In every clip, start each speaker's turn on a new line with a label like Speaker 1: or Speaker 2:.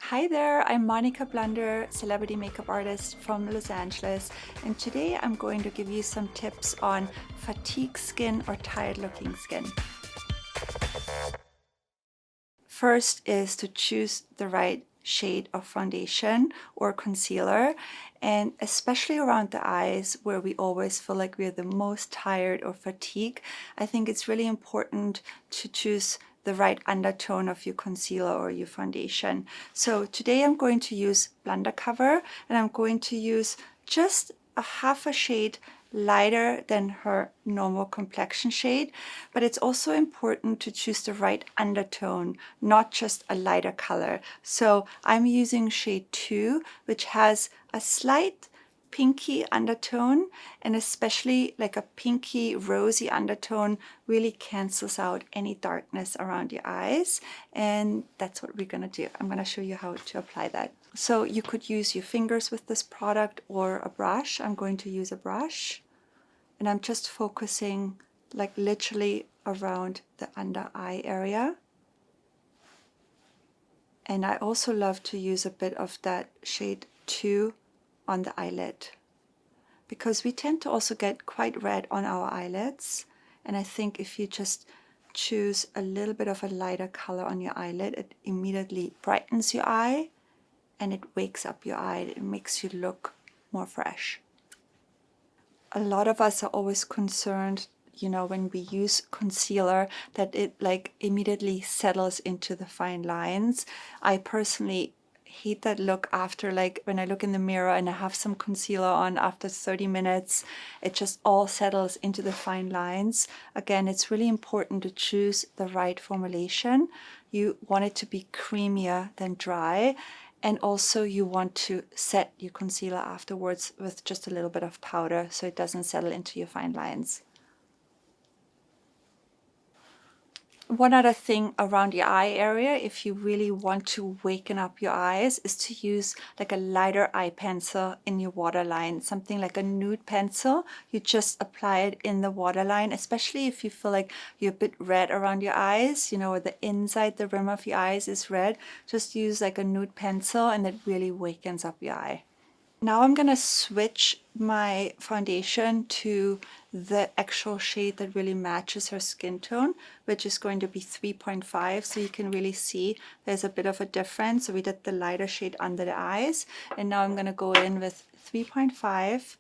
Speaker 1: Hi there, I'm Monika Blunder, celebrity makeup artist from Los Angeles, and today I'm going to give you some tips on fatigue skin or tired looking skin. First is to choose the right shade of foundation or concealer, and especially around the eyes where we always feel like we're the most tired or fatigued, I think it's really important to choose the right undertone of your concealer or your foundation. So today I'm going to use Blunder Cover, and I'm going to use just a half a shade lighter than her normal complexion shade, but it's also important to choose the right undertone, not just a lighter color. So I'm using shade 2, which has a slight pinky undertone, and especially like a pinky rosy undertone really cancels out any darkness around your eyes, and that's what we're gonna do. I'm gonna show you how to apply that. So you could use your fingers with this product or a brush. I'm going to use a brush, and I'm just focusing like literally around the under eye area. And I also love to use a bit of that shade 2 on the eyelid, because we tend to also get quite red on our eyelids, and I think if you just choose a little bit of a lighter color on your eyelid, it immediately brightens your eye and it wakes up your eye. It makes you look more fresh. A lot of us are always concerned, when we use concealer, that it like immediately settles into the fine lines. I personally hate that look after, like when I look in the mirror and I have some concealer on, after 30 minutes, it just all settles into the fine lines. Again, it's really important to choose the right formulation. You want it to be creamier than dry. And also you want to set your concealer afterwards with just a little bit of powder so it doesn't settle into your fine lines. One other thing around the eye area, if you really want to waken up your eyes, is to use like a lighter eye pencil in your waterline, something like a nude pencil. You just apply it in the waterline, especially if you feel like you're a bit red around your eyes, or the inside, the rim of your eyes is red. Just use like a nude pencil and it really wakens up your eye. Now I'm going to switch my foundation to the actual shade that really matches her skin tone, which is going to be 3.5. So you can really see there's a bit of a difference. So we did the lighter shade under the eyes, and now I'm going to go in with 3.5,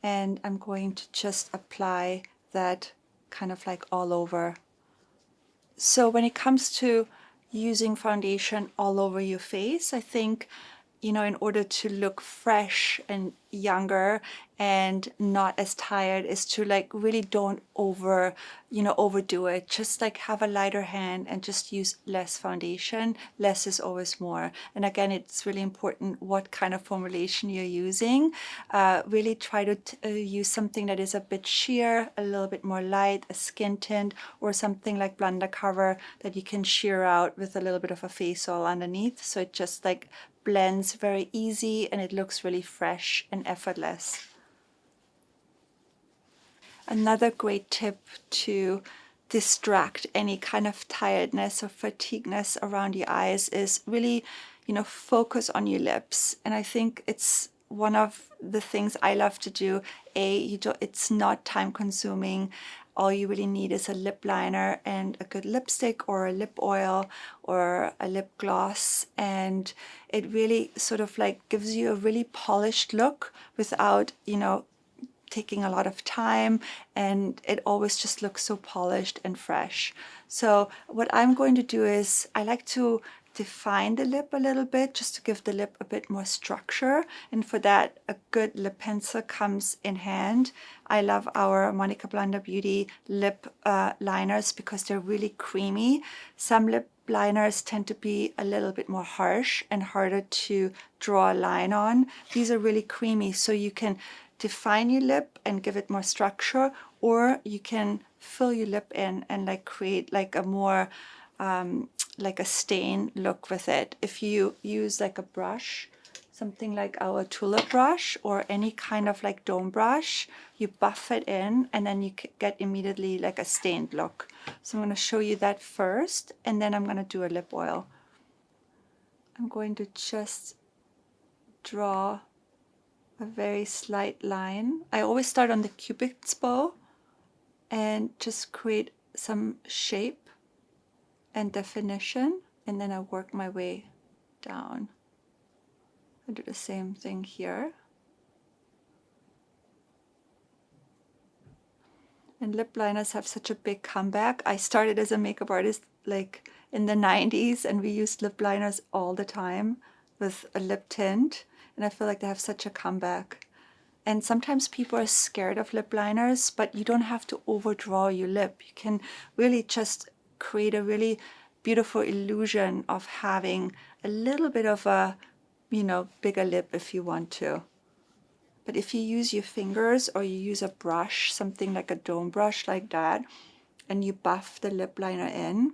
Speaker 1: and I'm going to just apply that kind of like all over. So when it comes to using foundation all over your face, I think, in order to look fresh and younger and not as tired, is to like really don't overdo it. Just like have a lighter hand and just use less foundation. Less is always more. And again, it's really important what kind of formulation you're using. Really try to use something that is a bit sheer, a little bit more light, a skin tint, or something like Blunder Cover that you can sheer out with a little bit of a face oil underneath. So it just like blends very easy and it looks really fresh and effortless. Another great tip to distract any kind of tiredness or fatigueness around your eyes is really, focus on your lips. And I think it's one of the things I love to do. It's not time consuming. All you really need is a lip liner and a good lipstick or a lip oil or a lip gloss, and it really sort of like gives you a really polished look without, taking a lot of time, and it always just looks so polished and fresh. So what I'm going to do is I like to define the lip a little bit just to give the lip a bit more structure, and for that a good lip pencil comes in hand. I love our Monika Blunder Beauty lip liners because they're really creamy. Some lip liners tend to be a little bit more harsh and harder to draw a line on. These are really creamy, so you can define your lip and give it more structure, or you can fill your lip in and like create like a more like a stain look with it. If you use like a brush, something like our tulip brush or any kind of like dome brush, you buff it in and then you get immediately like a stained look. So I'm going to show you that first, and then I'm going to do a lip oil. I'm going to just draw a very slight line. I always start on the Cupid's bow and just create some shape and definition, and then I work my way down. I do the same thing here. And lip liners have such a big comeback. I started as a makeup artist like in the 90s, and we used lip liners all the time with a lip tint, and I feel like they have such a comeback. And sometimes people are scared of lip liners, but you don't have to overdraw your lip. You can really just create a really beautiful illusion of having a little bit of a, you know, bigger lip if you want to. But if you use your fingers or you use a brush, something like a dome brush like that, and you buff the lip liner in,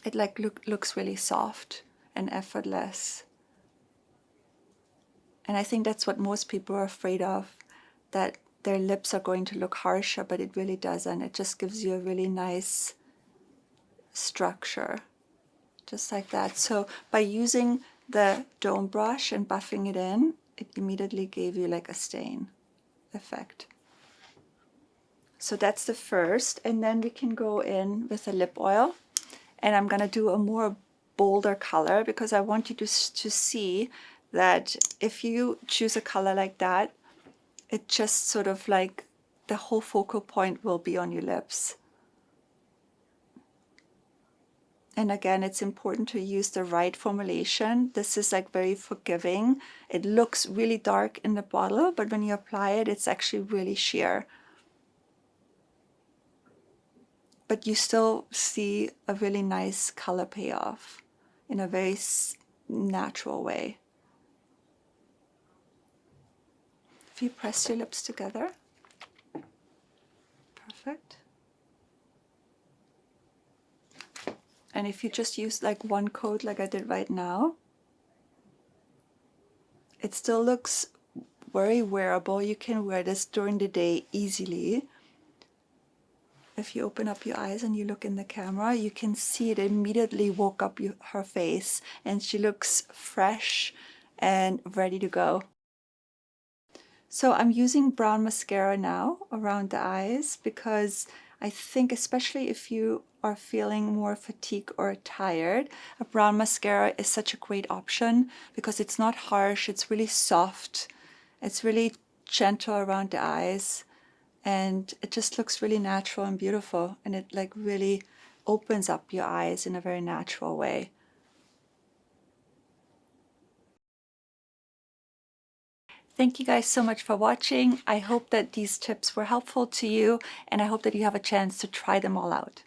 Speaker 1: it like looks really soft and effortless. And I think that's what most people are afraid of, that their lips are going to look harsher, but it really doesn't. It just gives you a really nice structure, just like that. So by using the dome brush and buffing it in, it immediately gave you like a stain effect. So that's the first, and then we can go in with a lip oil, and I'm gonna do a more bolder color because I want you to see that if you choose a color like that, it just sort of like the whole focal point will be on your lips. And again, it's important to use the right formulation. This is like very forgiving. It looks really dark in the bottle, but when you apply it, it's actually really sheer. But you still see a really nice color payoff in a very natural way. If you press your lips together, perfect. And if you just use like one coat like I did right now, it still looks very wearable. You can wear this during the day easily. If you open up your eyes and you look in the camera, you can see it immediately woke up her face, and she looks fresh and ready to go. So I'm using brown mascara now around the eyes because I think especially if you are feeling more fatigued or tired, a brown mascara is such a great option because it's not harsh, it's really soft, it's really gentle around the eyes, and it just looks really natural and beautiful, and it like really opens up your eyes in a very natural way. Thank you guys so much for watching. I hope that these tips were helpful to you, and I hope that you have a chance to try them all out.